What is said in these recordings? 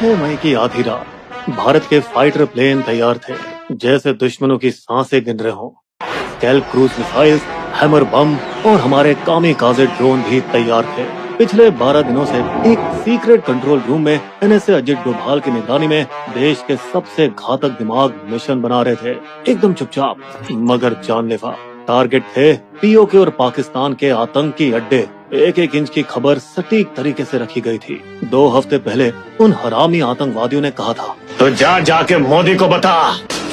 6 मई की आधी रात भारत के फाइटर प्लेन तैयार थे, जैसे दुश्मनों की सांसें गिन रहे हों। स्केल्प क्रूज मिसाइल्स, हैमर बम और हमारे कामिकाज़े ड्रोन भी तैयार थे। पिछले 12 दिनों से एक सीक्रेट कंट्रोल रूम में NSA अजित डोभाल की निगरानी में देश के सबसे घातक दिमाग मिशन बना रहे थे, एकदम चुपचाप मगर जानलेवा। टारगेट थे POK और पाकिस्तान के आतंकी अड्डे। एक एक इंच की खबर सटीक तरीके से रखी गई थी। 2 हफ्ते पहले उन हरामी आतंकवादियों ने कहा था, तो जाके मोदी को बता।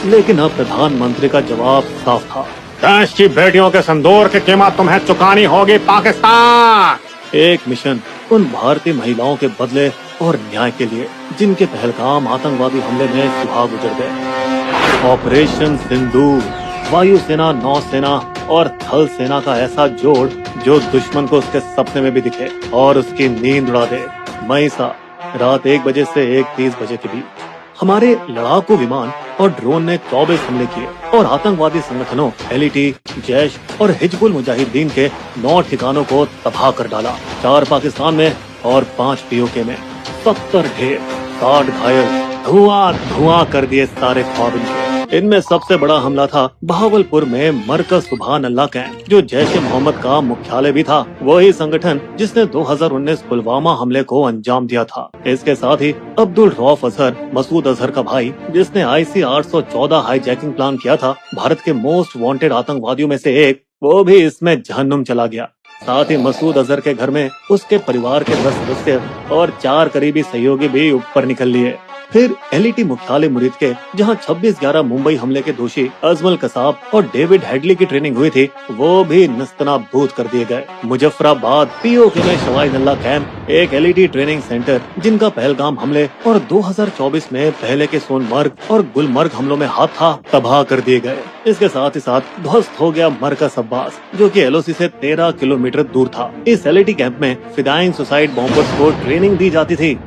लेकिन अब प्रधानमंत्री का जवाब साफ था, देश की बेटियों के संदूर की कीमत तुम्हें चुकानी होगी पाकिस्तान। एक मिशन उन भारतीय महिलाओं के बदले और न्याय के लिए, जिनके पहलगाम आतंकवादी हमले में सुहाग उजड़ गए। ऑपरेशन सिंदूर, वायुसेना, नौसेना और थल सेना का ऐसा जोड़ जो दुश्मन को उसके सपने में भी दिखे और उसकी नींद उड़ा दे। मई रात 1 बजे से 1:30 बजे के बीच हमारे लड़ाकू विमान और ड्रोन ने 24 हमले किए और आतंकवादी संगठनों LET, जैश और हिजबुल मुजाहिदीन के 9 ठिकानों को तबाह कर डाला। 4 पाकिस्तान में और 5 POK में। 70 ढेर, 60 घायल, धुआं कर दिए सारे ख्वाब इनके। इनमें सबसे बड़ा हमला था बहावलपुर में मरकज सुभान अल्लाह कैंप, जो जैश-ए मोहम्मद का मुख्यालय भी था। वही संगठन जिसने 2019 पुलवामा हमले को अंजाम दिया था। इसके साथ ही अब्दुल रऊफ अजहर, मसूद अजहर का भाई, जिसने IC 814 हाईजैकिंग प्लान किया था, भारत के मोस्ट वांटेड आतंकवादियों में से एक, वो भी इसमें जहन्नुम चला गया। साथ ही मसूद अजहर के घर में उसके परिवार के 10 सदस्य और 4 करीबी सहयोगी भी ऊपर निकल लिए। फिर LET मुख्यालय मुरीद के, जहां 26/11 मुंबई हमले के दोषी अजमल कसाब और डेविड हेडली की ट्रेनिंग हुई थी, वो भी नस्तनाबूद कर दिए गए। मुजफ्फराबाद POK में शवाई नल्ला कैंप, एक LET ट्रेनिंग सेंटर, जिनका पहलगाम हमले और 2024 में पहले के सोनमर्ग और गुलमर्ग हमलों में हाथ था, तबाह कर दिए गए। इसके साथ ही साथ ध्वस्त हो गया मरकज अब्बास, जो कि LOC से 13 किलोमीटर दूर था। इस LET कैंप में फिदाइन सुसाइड बॉम्बर्स को ट्रेनिंग दी जाती थी।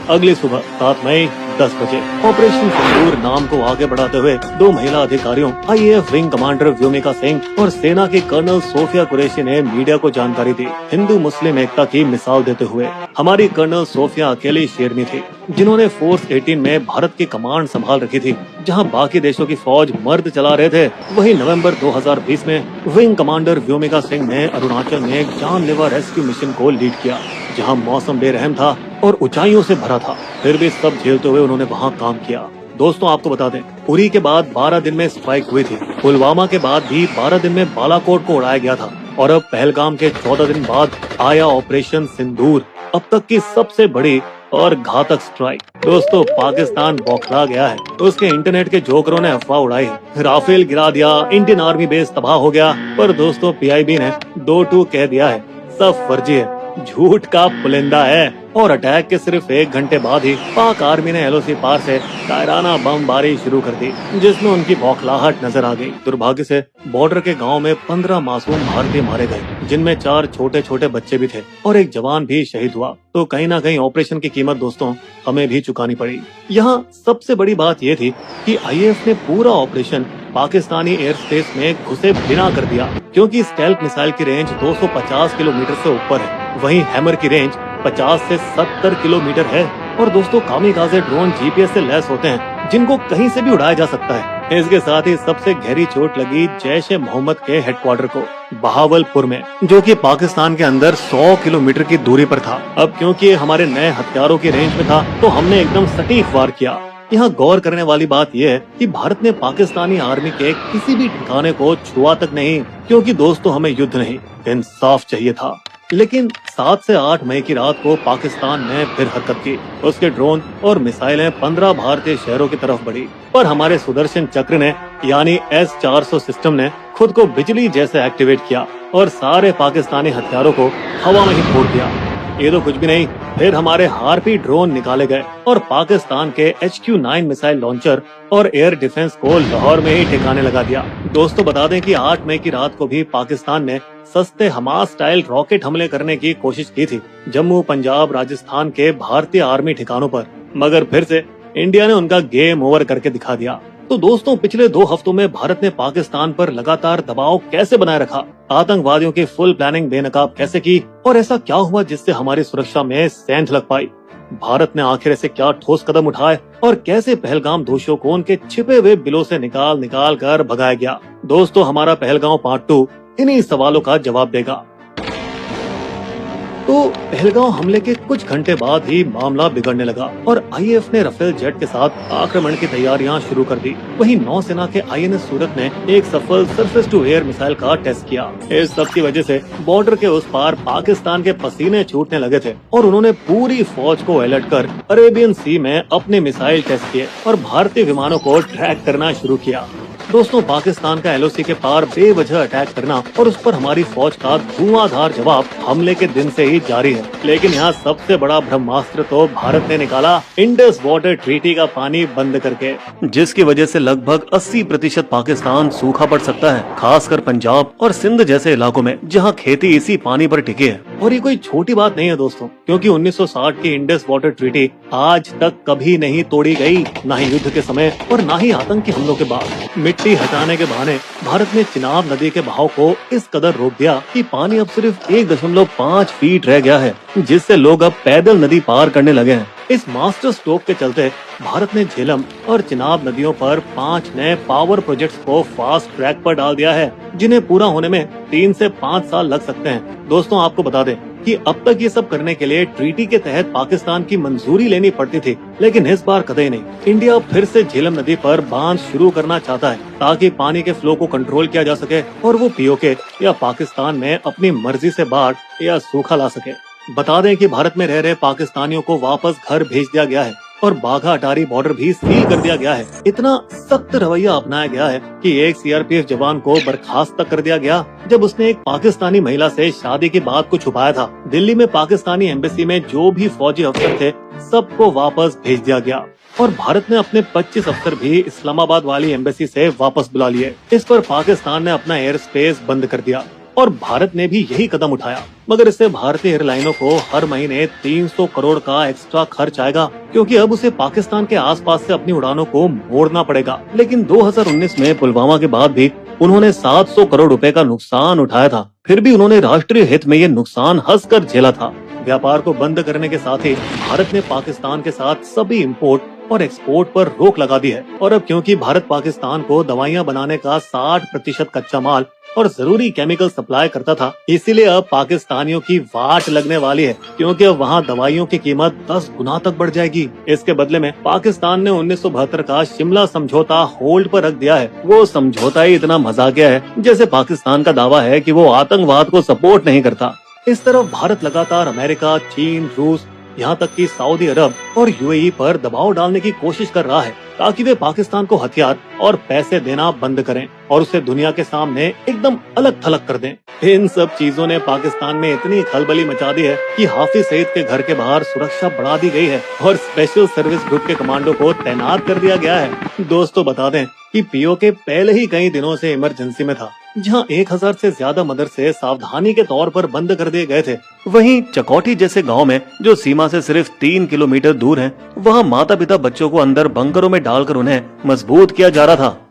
अगली सुबह 7 मई 10 बजे ऑपरेशन सिंदूर नाम को आगे बढ़ाते हुए 2 महिला अधिकारियों, IAF wing commander Vyomika Singh और सेना की कर्नल सोफिया कुरैशी ने मीडिया को जानकारी दी, हिंदू मुस्लिम एकता की मिसाल देते हुए। हमारी कर्नल सोफिया अकेली शेरनी थी, जिन्होंने फोर्स 18 में भारत की कमांड संभाल रखी थी, जहां बाकी देशों की फौज मर्द चला रहे थे। वही नवंबर 2020 में विंग कमांडर व्योमिका सिंह ने अरुणाचल में एक जानलेवा रेस्क्यू मिशन को लीड किया, जहां मौसम बेरहम था और ऊंचाइयों से भरा था। फिर भी सब झेलते हुए उन्होंने वहां काम किया। दोस्तों, आपको बता दें, उरी के बाद 12 दिन में स्ट्राइक हुई थी। पुलवामा के बाद भी 12 दिन में बालाकोट को उड़ाया गया था और अब पहलगाम के 14 दिन बाद आया ऑपरेशन सिंदूर, अब तक की सबसे बड़ी और घातक स्ट्राइक। दोस्तों, पाकिस्तान बौखला गया है। उसके इंटरनेट के जोकरों ने अफवाह उड़ाई, राफेल गिरा दिया, इंडियन आर्मी बेस तबाह हो गया। पर दोस्तों, PIB ने 2-2 कह दिया है, सब फर्जी है, झूठ का पुलिंदा है। और अटैक के सिर्फ 1 घंटे बाद ही पाक आर्मी ने LOC पार से कायराना बमबारी शुरू कर दी, जिसमें उनकी बौखलाहट नजर आ गई। दुर्भाग्य से बॉर्डर के गांव में 15 मासूम भारतीय मारे गए, जिनमें 4 छोटे छोटे बच्चे भी थे और एक जवान भी शहीद हुआ। तो कहीं ना कहीं ऑपरेशन की कीमत दोस्तों हमें भी चुकानी पड़ी। यहाँ सबसे बड़ी बात ये थी कि IAF ने पूरा ऑपरेशन पाकिस्तानी एयर स्पेस में घुसे बिना कर दिया, क्योंकि स्टेल्थ मिसाइल की रेंज 250 किलोमीटर से ऊपर है। वहीं हैमर की रेंज 50 से 70 किलोमीटर है। और दोस्तों, कामिकाज़े ड्रोन GPS से लैस होते हैं, जिनको कहीं से भी उड़ाया जा सकता है। इसके साथ ही सबसे गहरी चोट लगी जैश-ए-मोहम्मद के हेडक्वार्टर को बहावलपुर में, जो कि पाकिस्तान के अंदर 100 किलोमीटर की दूरी पर था। अब क्योंकि हमारे नए हथियारों की रेंज में था, तो हमने एकदम सटीक वार किया। यहाँ गौर करने वाली बात यह है कि भारत ने पाकिस्तानी आर्मी के किसी भी ठिकाने को छुआ तक नहीं, क्योंकि दोस्तों हमें युद्ध नहीं, इंसाफ चाहिए था। लेकिन 7 से 8 मई की रात को पाकिस्तान ने फिर हरकत की। उसके ड्रोन और मिसाइलें 15 भारतीय शहरों की तरफ बढ़ी, पर हमारे सुदर्शन चक्र ने यानी S-400 सिस्टम ने खुद को बिजली जैसे एक्टिवेट किया और सारे पाकिस्तानी हथियारों को हवा में ही फोड़ दिया। ये तो कुछ भी नहीं, फिर हमारे हार्पी ड्रोन निकाले गए और पाकिस्तान के HQ-9 मिसाइल लॉन्चर और एयर डिफेंस को लाहौर में ही ठिकाने लगा दिया। दोस्तों, बता दें कि 8 मई की रात को भी पाकिस्तान ने सस्ते हमास स्टाइल रॉकेट हमले करने की कोशिश की थी जम्मू, पंजाब, राजस्थान के भारतीय आर्मी ठिकानों पर, मगर फिर से इंडिया ने उनका गेम ओवर करके दिखा दिया। तो दोस्तों, पिछले 2 हफ्तों में भारत ने पाकिस्तान पर लगातार दबाव कैसे बनाए रखा, आतंकवादियों की फुल प्लानिंग बेनकाब कैसे की, और ऐसा क्या हुआ जिससे हमारी सुरक्षा में सेंध लग पाई। भारत ने आखिर ऐसे क्या ठोस कदम उठाए और कैसे पहलगाम दोषियों को उनके छिपे हुए बिलों से निकाल निकाल कर भगाया गया। दोस्तों, हमारा पहलगाम पार्ट 2 इन्हीं सवालों का जवाब देगा। तो पहलगाम हमले के कुछ घंटे बाद ही मामला बिगड़ने लगा और आईएएफ ने राफेल जेट के साथ आक्रमण की तैयारियां शुरू कर दी। वहीं नौसेना के आईएनएस सूरत ने एक सफल सरफेस टू एयर मिसाइल का टेस्ट किया। इस सब की वजह से बॉर्डर के उस पार पाकिस्तान के पसीने छूटने लगे थे और उन्होंने पूरी फौज को अलर्ट कर अरेबियन सी में अपने मिसाइल टेस्ट किए और भारतीय विमानों को ट्रैक करना शुरू किया। दोस्तों, पाकिस्तान का एलओसी के पार बेवजह अटैक करना और उस पर हमारी फौज का धुआंधार जवाब हमले के दिन से ही जारी है। लेकिन यहाँ सबसे बड़ा ब्रह्मास्त्र तो भारत ने निकाला इंडस वाटर ट्रीटी का पानी बंद करके, जिसकी वजह से लगभग 80% पाकिस्तान सूखा पड़ सकता है, खासकर पंजाब और सिंध जैसे इलाकों में जहाँ खेती इसी पानी पर टिकी है। और ये कोई छोटी बात नहीं है दोस्तों, क्योंकि 1960 की इंडस वाटर ट्रीटी आज तक कभी नहीं तोड़ी गई, न ही युद्ध के समय और न ही आतंकी हमलों के बाद। मिट्टी हटाने के बहाने भारत ने चिनाब नदी के बहाव को इस कदर रोक दिया कि पानी अब सिर्फ 1.5 फीट रह गया है, जिससे लोग अब पैदल नदी पार करने लगे हैं। इस मास्टर स्ट्रोक के चलते भारत ने झेलम और चिनाब नदियों पर 5 नए पावर प्रोजेक्ट्स को फास्ट ट्रैक पर डाल दिया है, जिन्हें पूरा होने में 3 से 5 साल लग सकते हैं। दोस्तों, आपको बता दें कि अब तक ये सब करने के लिए ट्रीटी के तहत पाकिस्तान की मंजूरी लेनी पड़ती थी, लेकिन इस बार कतई नहीं। इंडिया फिर से झेलम नदी पर बांध शुरू करना चाहता है ताकि पानी के फ्लो को कंट्रोल किया जा सके और वो पीओके या पाकिस्तान में अपनी मर्जी से बाढ़ या सूखा ला सके। बता दें कि भारत में रह रहे पाकिस्तानियों को वापस घर भेज दिया गया है और बाघा अटारी बॉर्डर भी सील कर दिया गया है। इतना सख्त रवैया अपनाया गया है कि एक सीआरपीएफ जवान को बर्खास्त तक कर दिया गया जब उसने एक पाकिस्तानी महिला से शादी की बात को छुपाया था। दिल्ली में पाकिस्तानी एम्बेसी में जो भी फौजी अफसर थे, सबको वापस भेज दिया गया और भारत ने अपने 25 अफसर भी इस्लामाबाद वाली एम्बेसी से वापस बुला लिए। इस पर पाकिस्तान ने अपना एयर स्पेस बंद कर दिया और भारत ने भी यही कदम उठाया, मगर इससे भारतीय एयरलाइनों को हर महीने 300 करोड़ का एक्स्ट्रा खर्च आएगा, क्योंकि अब उसे पाकिस्तान के आसपास से अपनी उड़ानों को मोड़ना पड़ेगा। लेकिन 2019 में पुलवामा के बाद भी उन्होंने 700 करोड़ रुपए का नुकसान उठाया था, फिर भी उन्होंने राष्ट्रीय हित में ये नुकसान हंसकर झेला था। व्यापार को बंद करने के साथ ही भारत ने पाकिस्तान के साथ सभी इम्पोर्ट और एक्सपोर्ट पर रोक लगा दी है। और अब क्योंकि भारत पाकिस्तान को दवाइयां बनाने का 60% कच्चा माल और जरूरी केमिकल सप्लाई करता था, इसीलिए अब पाकिस्तानियों की वाट लगने वाली है, क्योंकि अब वहाँ दवाइयों की कीमत 10 गुना तक बढ़ जाएगी। इसके बदले में पाकिस्तान ने 1972 का शिमला समझौता होल्ड पर रख दिया है। वो समझौता ही इतना मजाकिया है जैसे पाकिस्तान का दावा है कि वो आतंकवाद को सपोर्ट नहीं करता। इस तरफ भारत लगातार अमेरिका, चीन, रूस, यहाँ तक कि सऊदी अरब और यूएई पर दबाव डालने की कोशिश कर रहा है ताकि वे पाकिस्तान को हथियार और पैसे देना बंद करें और उसे दुनिया के सामने एकदम अलग थलग कर दें। इन सब चीजों ने पाकिस्तान में इतनी खलबली मचा दी है कि हाफिज सईद के घर के बाहर सुरक्षा बढ़ा दी गई है और स्पेशल सर्विस ग्रुप के कमांडो को तैनात कर दिया गया है। दोस्तों, बता दें कि पीओके पहले ही कई दिनों से इमरजेंसी में था, जहां 1000 से ज्यादा मदरसे सावधानी के तौर पर बंद कर दिए गए थे। वहीं चकौठी जैसे गांव में, जो सीमा से सिर्फ 3 किलोमीटर दूर है, वहां माता पिता बच्चों को अंदर बंकरों में डालकर उन्हें मजबूत किया जा रहा था।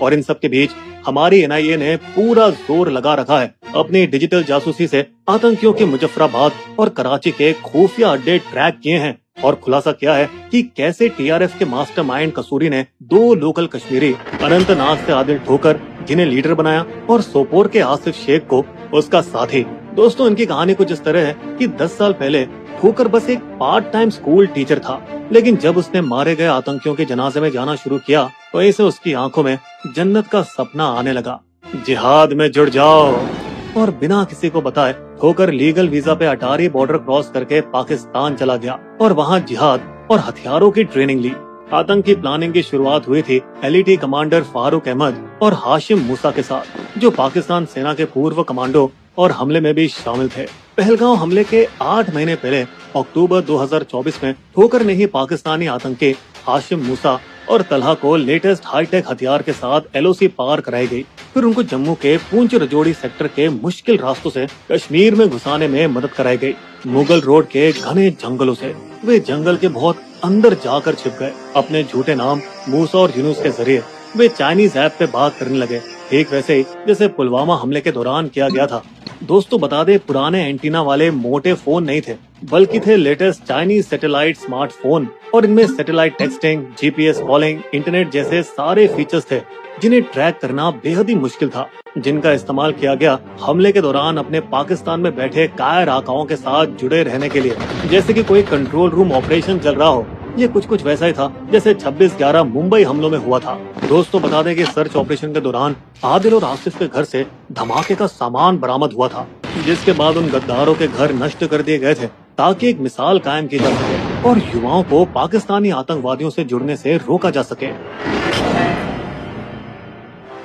और इन सब के बीच हमारी एनआईए ने पूरा जोर लगा रखा है अपनी डिजिटल जासूसी से आतंकियों के मुजफ्फराबाद और कराची के खुफिया अड्डे ट्रैक किए हैं और खुलासा किया है कि कैसे टीआरएफ के मास्टरमाइंड कसूरी ने 2 लोकल कश्मीरी अनंतनाग से आदिल ठोकर जिन्हें लीडर बनाया और सोपोर के आसिफ शेख को उसका साथी। दोस्तों, इनकी कहानी कुछ इस तरह है कि 10 साल पहले ठोकर बस एक पार्ट टाइम स्कूल टीचर था, लेकिन जब उसने मारे गए आतंकियों के जनाजे में जाना शुरू किया तो ऐसे उसकी आंखों में जन्नत का सपना आने लगा। जिहाद में जुड़ जाओ। और बिना किसी को बताए ठोकर लीगल वीजा पे अटारी बॉर्डर क्रॉस करके पाकिस्तान चला गया और वहाँ जिहाद और हथियारों की ट्रेनिंग ली। आतंकी प्लानिंग की शुरुआत हुई थी एलईटी कमांडर फारूक अहमद और हाशिम मूसा के साथ, जो पाकिस्तान सेना के पूर्व कमांडो और हमले में भी शामिल थे। पहलगाम हमले के 8 महीने पहले अक्टूबर 2024 में ठोकर ने ही पाकिस्तानी आतंकी हाशिम मूसा और तलहा को लेटेस्ट हाईटेक हथियार के साथ एलओसी पार कराई गई। फिर उनको जम्मू के पूंछ रजौड़ी सेक्टर के मुश्किल रास्तों से कश्मीर में घुसाने में मदद कराई गई। मुगल रोड के घने जंगलों से वे जंगल के बहुत अंदर जाकर छिप गए। अपने झूठे नाम मूसा और यूनुस के जरिए वे चाइनीज ऐप पे बात करने लगे, ठीक वैसे ही जैसे पुलवामा हमले के दौरान किया गया था। दोस्तों, बता दे, पुराने एंटीना वाले मोटे फोन नहीं थे बल्कि थे लेटेस्ट चाइनीज सैटेलाइट स्मार्टफोन, और इनमें satellite texting, GPS calling, internet जैसे सारे फीचर्स थे जिन्हें ट्रैक करना बेहद ही मुश्किल था, जिनका इस्तेमाल किया गया हमले के दौरान अपने पाकिस्तान में बैठे कायर आकाओं के साथ जुड़े रहने के लिए। जैसे कि कोई कंट्रोल रूम ऑपरेशन चल रहा हो। ये कुछ वैसा ही था जैसे 26/11 मुंबई हमलों में हुआ था। दोस्तों बता दें कि सर्च ऑपरेशन के दौरान आदिल और आसिफ के घर से धमाके का सामान बरामद हुआ था, जिसके बाद उन गद्दारों के घर नष्ट कर दिए गए थे ताकि एक मिसाल कायम की जा सके और युवाओं को पाकिस्तानी आतंकवादियों से जुड़ने से रोका जा सके।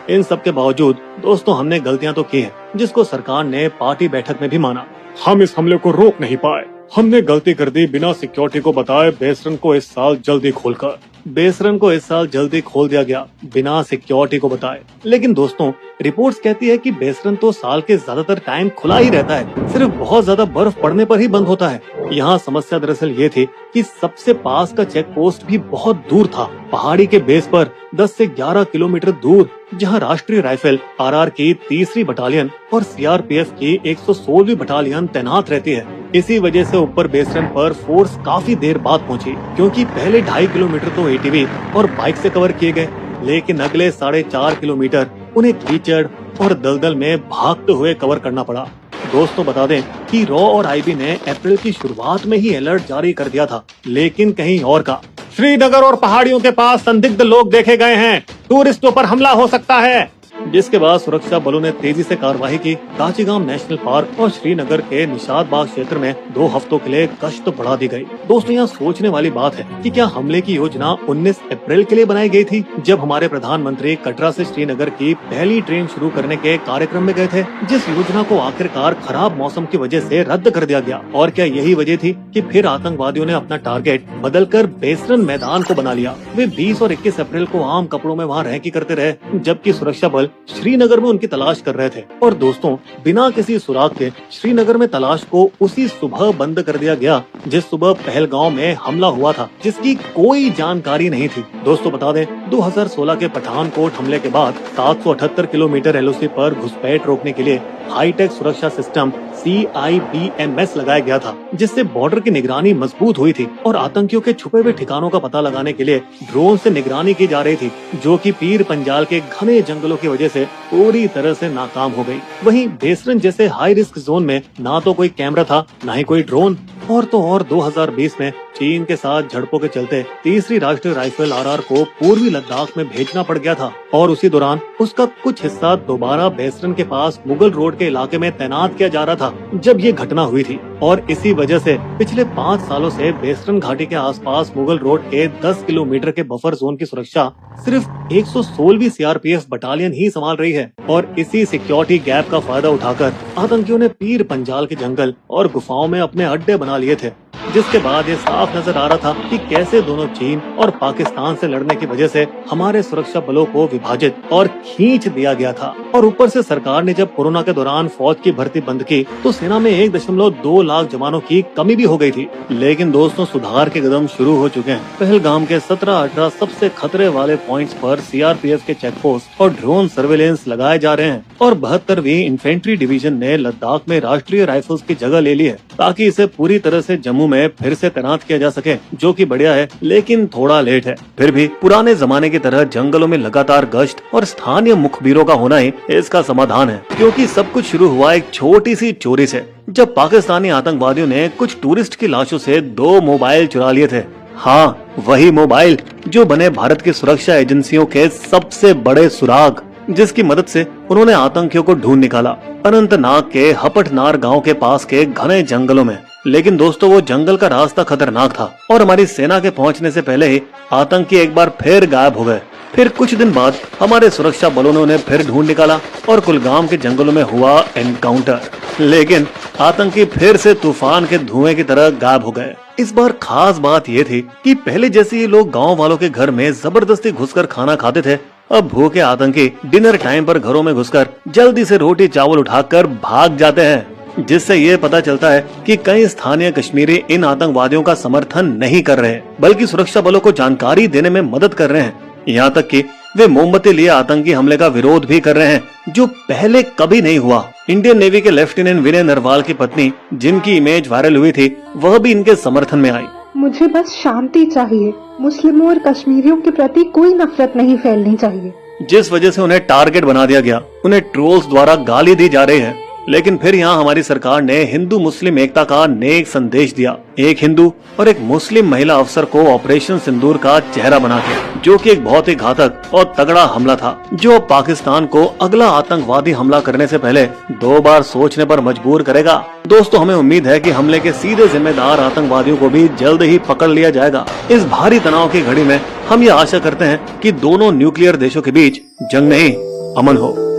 इन सब के बावजूद दोस्तों हमने गलतियां तो की हैं, जिसको सरकार ने पार्टी बैठक में भी माना। हम इस हमले को रोक नहीं पाए। हमने गलती कर दी बिना सिक्योरिटी को बताए बेसरन को इस साल जल्दी खोलकर। बेसरन को इस साल जल्दी खोल दिया गया बिना सिक्योरिटी को बताए। लेकिन दोस्तों रिपोर्ट्स कहती है कि बेसरन तो साल के ज्यादातर टाइम खुला ही रहता है, सिर्फ बहुत ज्यादा बर्फ पड़ने पर ही बंद होता है। यहाँ समस्या दरअसल ये थी कि सबसे पास का चेक पोस्ट भी बहुत दूर था, पहाड़ी के बेस पर 10 से 11 किलोमीटर दूर, जहाँ राष्ट्रीय राइफल आरआर की 3री बटालियन और सीआरपीएफ की 116वीं बटालियन तैनात रहती है। इसी वजह से ऊपर बेसरन पर फोर्स काफी देर बाद पहुंची, क्योंकि पहले 2.5 किलोमीटर तो एटीवी और बाइक से कवर किए गए, लेकिन अगले 4.5 किलोमीटर उन्हें कीचड़ और दलदल में भागते हुए कवर करना पड़ा। दोस्तों बता दें कि रॉ और आईबी ने अप्रैल की शुरुआत में ही अलर्ट जारी कर दिया था, लेकिन कहीं और का। श्रीनगर और पहाड़ियों के पास संदिग्ध लोग देखे गए हैं, टूरिस्टों पर हमला हो सकता है। जिसके बाद सुरक्षा बलों ने तेजी से कार्रवाई की। काचीगाम नेशनल पार्क और श्रीनगर के निशात बाग क्षेत्र में 2 हफ्तों के लिए गश्त बढ़ा दी गई। दोस्तों यहाँ सोचने वाली बात है कि क्या हमले की योजना 19 अप्रैल के लिए बनाई गई थी, जब हमारे प्रधानमंत्री कटरा से श्रीनगर की पहली ट्रेन शुरू करने के कार्यक्रम में गए थे, जिस योजना को आखिरकार खराब मौसम की वजह से रद्द कर दिया गया। और क्या यही वजह थी कि फिर आतंकवादियों ने अपना टारगेट बदलकर बेसरन मैदान को बना लिया। वे 20 और 21 अप्रैल को आम कपड़ों में वहाँ रहकी करते रहे, जबकि सुरक्षा बल श्रीनगर में उनकी तलाश कर रहे थे। और दोस्तों बिना किसी सुराग के श्रीनगर में तलाश को उसी सुबह बंद कर दिया गया जिस सुबह पहलगांव में हमला हुआ था, जिसकी कोई जानकारी नहीं थी। दोस्तों बता दें 2016 के पठानकोट हमले के बाद 778 किलोमीटर एलओसी पर घुसपैठ रोकने के लिए हाईटेक सुरक्षा सिस्टम CIBMS लगाया गया था, जिससे बॉर्डर की निगरानी मजबूत हुई थी और आतंकियों के छुपे हुए ठिकानों का पता लगाने के लिए ड्रोन से निगरानी की जा रही थी, जो कि पीर पंजाल के घने जंगलों की वजह से पूरी तरह से नाकाम हो गई। वहीं बेसरन जैसे हाई रिस्क जोन में ना तो कोई कैमरा था, ना ही कोई ड्रोन। और 2020 में चीन के साथ झड़पों के चलते 3री राष्ट्रीय राइफल आरआर को पूर्वी लद्दाख में भेजना पड़ गया था, और उसी दौरान उसका कुछ हिस्सा दोबारा बेसरन के पास मुगल रोड के इलाके में तैनात किया जा रहा था जब ये घटना हुई थी। और इसी वजह से पिछले 5 सालों से बेसरन घाटी के आसपास मुगल रोड के 10 किलोमीटर के बफर जोन की सुरक्षा सिर्फ 116वीं सीआरपीएफ बटालियन ही संभाल रही है। और इसी सिक्योरिटी गैप का फायदा उठाकर आतंकियों ने पीर पंजाल के जंगल और गुफाओं में अपने अड्डे बना लिए थे, जिसके बाद ये साफ नजर आ रहा था कि कैसे दोनों चीन और पाकिस्तान से लड़ने की वजह से हमारे सुरक्षा बलों को विभाजित और खींच दिया गया था। और ऊपर से सरकार ने जब कोरोना के दौरान फौज की भर्ती बंद की तो सेना में 1.2 लाख जवानों की कमी भी हो गई थी। लेकिन दोस्तों सुधार के कदम शुरू हो चुके हैं। पहलगाम के 17-18 सबसे खतरे वाले पॉइंट्स पर सीआरपीएफ के चेक पोस्ट और ड्रोन सर्वेलेंस लगाए जा रहे हैं, और 72वीं इन्फेंट्री डिवीजन ने लद्दाख में राष्ट्रीय राइफल्स की जगह ले ली है, ताकि इसे पूरी तरह से जम्मू में फिर से तैनात किया जा सके, जो कि बढ़िया है, लेकिन थोड़ा लेट है। फिर भी पुराने जमाने की तरह जंगलों में लगातार गश्त और स्थानीय मुखबिरों का होना ही इसका समाधान है, क्योंकि सब कुछ शुरू हुआ एक छोटी सी चोरी से, जब पाकिस्तानी आतंकवादियों ने कुछ टूरिस्ट की लाशों से 2 मोबाइल चुरा लिए थे। हाँ, वही मोबाइल जो बने भारत की सुरक्षा एजेंसियों के सबसे बड़े सुराग, जिसकी मदद से उन्होंने आतंकियों को ढूंढ निकाला अनंतनाग के हपटनार गांव के पास के घने जंगलों में। लेकिन दोस्तों वो जंगल का रास्ता खतरनाक था और हमारी सेना के पहुंचने से पहले ही आतंकी एक बार फिर गायब हो गए। फिर कुछ दिन बाद हमारे सुरक्षा बलों ने उन्हें फिर ढूंढ निकाला और कुलगाम के जंगलों में हुआ एनकाउंटर, लेकिन आतंकी फिर से तूफान के धुएं की तरह गायब हो गए। इस बार खास बात ये थी कि पहले जैसे ये लोग गांव वालों के घर में जबरदस्ती घुसकर खाना खाते थे, अब भूखे आतंकी डिनर टाइम पर घरों में घुसकर जल्दी से रोटी चावल उठाकर भाग जाते हैं, जिससे ये पता चलता है कि कई स्थानीय कश्मीरी इन आतंकवादियों का समर्थन नहीं कर रहे, बल्कि सुरक्षा बलों को जानकारी देने में मदद कर रहे हैं। यहाँ तक कि वे मोमबत्ती लिए आतंकी हमले का विरोध भी कर रहे हैं, जो पहले कभी नहीं हुआ। इंडियन नेवी के लेफ्टिनेंट विनय नरवाल की पत्नी, जिनकी इमेज वायरल हुई थी, वह भी इनके समर्थन में आई। मुझे बस शांति चाहिए। मुस्लिमों और कश्मीरियों के प्रति कोई नफरत नहीं फैलनी चाहिए। जिस वजह से उन्हें टारगेट बना दिया गया, उन्हें ट्रोल्स द्वारा गाली दी जा रही है। लेकिन फिर यहाँ हमारी सरकार ने हिंदू मुस्लिम एकता का नेक संदेश दिया। एक हिंदू और एक मुस्लिम महिला अफसर को ऑपरेशन सिंदूर का चेहरा बना के, जो कि एक बहुत ही घातक और तगड़ा हमला था, जो पाकिस्तान को अगला आतंकवादी हमला करने से पहले 2 बार सोचने पर मजबूर करेगा। दोस्तों, हमें उम्मीद है कि हमले के सीधे जिम्मेदार आतंकवादियों को भी जल्द ही पकड़ लिया जाएगा। इस भारी तनाव की घड़ी में हम ये आशा करते हैं कि दोनों न्यूक्लियर देशों के बीच जंग नहीं, अमन हो।